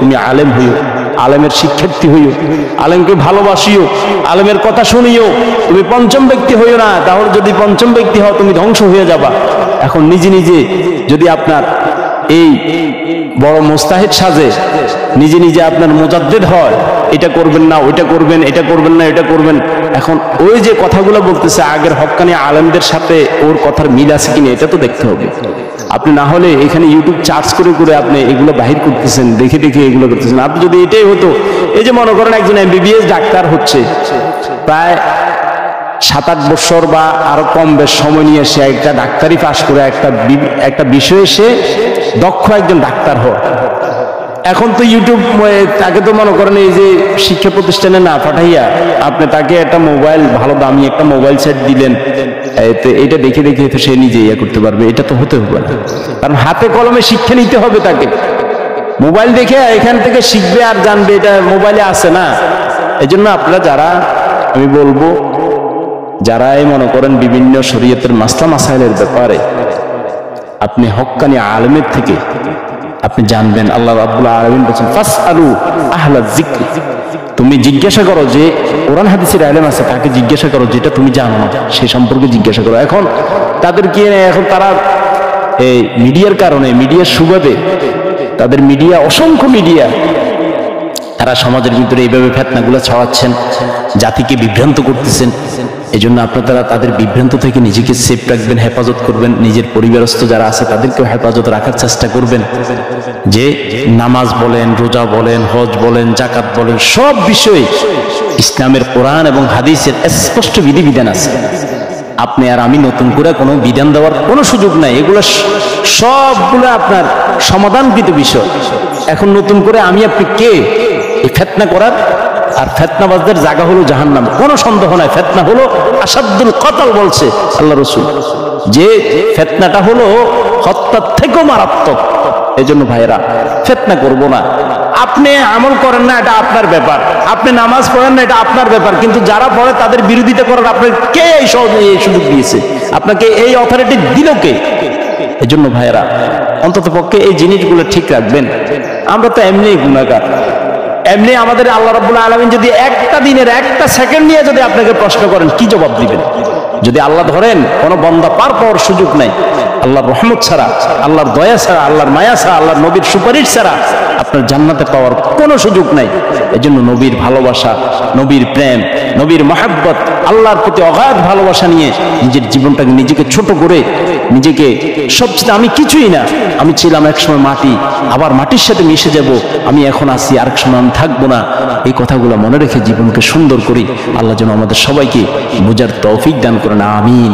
তুমি আলেম হইও, আলেমের শিক্ষার্থী হইও, আলেমকে ভালোবাসিও, আলেমের কথা শুনিও। তুমি পঞ্চম ব্যক্তি হইও না, তাহলে যদি পঞ্চম ব্যক্তি হও তুমি ধ্বংস হয়ে যাবা। এখন নিজে নিজে যদি আপনার এই বড় মুস্তাহিদ সাজে, নিজে নিজে আপনার মুজাদ্দিদ হয়, এটা করবেন না, ওইটা করবেন, এটা করবেন না, এটা করবেন। এখন ওই যে কথাগুলো বলতেছে আগের হক্কানি আলেমদের সাথে ওর কথার মিল আছে কিনা এটা তো দেখতে হবে। আপনি না হলে এখানে ইউটিউব চার্জ করে করে আপনি এগুলো বাহির করতেছেন, দেখে দেখে এগুলো করতেছেন। আপনি যদি এটাই হতো, এই যে মনে করেন একজন MBBS ডাক্তার হচ্ছে, প্রায় 7-8 বছর বা আরো কম বেশ সময় নিয়ে সে একটা ডাক্তারি পাশ করে একটা বিষয়ে সে দক্ষ একজন ডাক্তার হয়। এখন তো ইউটিউব, তাকে তো মনে করেন এই যে শিক্ষা প্রতিষ্ঠানে না পাঠাইয়া আপনি তাকে একটা মোবাইল, ভালো দামি একটা মোবাইল সেট দিলেন, এটা দেখে দেখে তো সে নিজে ইয়ে করতে পারবে। এটা তো হতে হবে না, কারণ হাতে কলমে শিক্ষা নিতে হবে তাকে। মোবাইল দেখে এখান থেকে শিখবে আর জানবে, এটা মোবাইলে আছে না। এই জন্য আপনারা যারা, আমি বলবো যারা এই মনে করেন বিভিন্ন শরীয়তের মাসলা মাসাইলের ব্যাপারে আপনি হক্কানি আলেমের থেকে আপনি জানবেন। আল্লাহ রাব্বুল আলামিন বলেছেন ফাসআলু আহলায যিকরি, তুমি জিজ্ঞাসা করো, যে কোরআন হাদিসের ইলম আছে তাকে জিজ্ঞাসা করো, যেটা তুমি জানো না সে সম্পর্কে জিজ্ঞাসা করো। এখন তাদের কি, এখন তারা এই মিডিয়ার কারণে, মিডিয়ার সুবাদে, তাদের মিডিয়া, অসংখ্য মিডিয়া, তারা সমাজের ভিতরে এইভাবে ফিতনাগুলো ছড়াচ্ছেন, জাতিকে বিভ্রান্ত করতেছেন। এজন্য আপনারা তাদের বিভ্রান্ত থেকে নিজেকে সেফ রাখবেন, হেফাজত করবেন। নিজের পরিবারস্থ যারা আছে তাদেরকেও হেফাজত রাখার চেষ্টা করবেন। যে নামাজ বলেন, রোজা বলেন, হজ বলেন, যাকাত বলেন, সব বিষয়ে ইসলামের কোরআন এবং হাদিসের স্পষ্ট বিধিবিধান আছে। আপনি আর আমি নতুন করে কোনো বিধান দেওয়ার কোনো সুযোগ নাই। এগুলো সবগুলো আপনার সমাধানকৃত বিষয়। এখন নতুন করে আমি আপনি কে এই ফিতনা করার? আর ফিতনাবাজদের জায়গা হলো জাহান্নাম, কোনো সন্দেহ নাই। ফিতনা হলো আসাদুল কতল বলছে আল্লাহ রাসূল, যে ফিতনাটা হলো হত্যার থেকেও মারাত্মক। এজন্য ভাইরা ফিতনা করব না। আপনি আমল করেন না, এটা আপনার ব্যাপার। আপনি নামাজ পড়েন না, এটা আপনার ব্যাপার। কিন্তু যারা পড়ে তাদের বিরোধিতা করার আপনার কে এই সুযোগ দিয়েছে? আপনাকে এই অথরিটি দিল কে? এজন্য ভাইরা অন্তত পক্ষে এই জিনিসগুলো ঠিক রাখবেন। আমরা তো এমনি গুনাহগার, এমনি আমাদের আল্লাহ রাব্বুল আলামিন যদি একটা দিনের একটা সেকেন্ড নিয়ে যদি আপনাকে প্রশ্ন করেন, কি জবাব দিবেন? যদি আল্লাহ ধরেন কোনো বান্দা পার পাওয়ার সুযোগ নাই, আল্লাহর রহমত ছাড়া, আল্লাহর দয়া ছাড়া, আল্লাহর মায়া ছাড়া, আল্লাহর নবীর সুপারিশ ছাড়া আপনার জান্নাতে পাওয়ার কোনো সুযোগ নাই। এজন্য নবীর ভালোবাসা, নবীর প্রেম, নবীর মহব্বত, আল্লাহর প্রতি অগাধ ভালোবাসা নিয়ে নিজের জীবনটাকে, নিজেকে ছোট করে, নিজেকে সবচেয়ে আমি কিছুই না, আমি ছিলাম একসময় মাটি, আবার মাটির সাথে মিশে যাব, আমি এখন আছি, আরেক সময় আমি থাকবো না। এই কথাগুলো মনে রেখে জীবনকে সুন্দর করি। আল্লাহ যেন আমাদের সবাইকে বোঝার তৌফিক দান করেন। আমিন।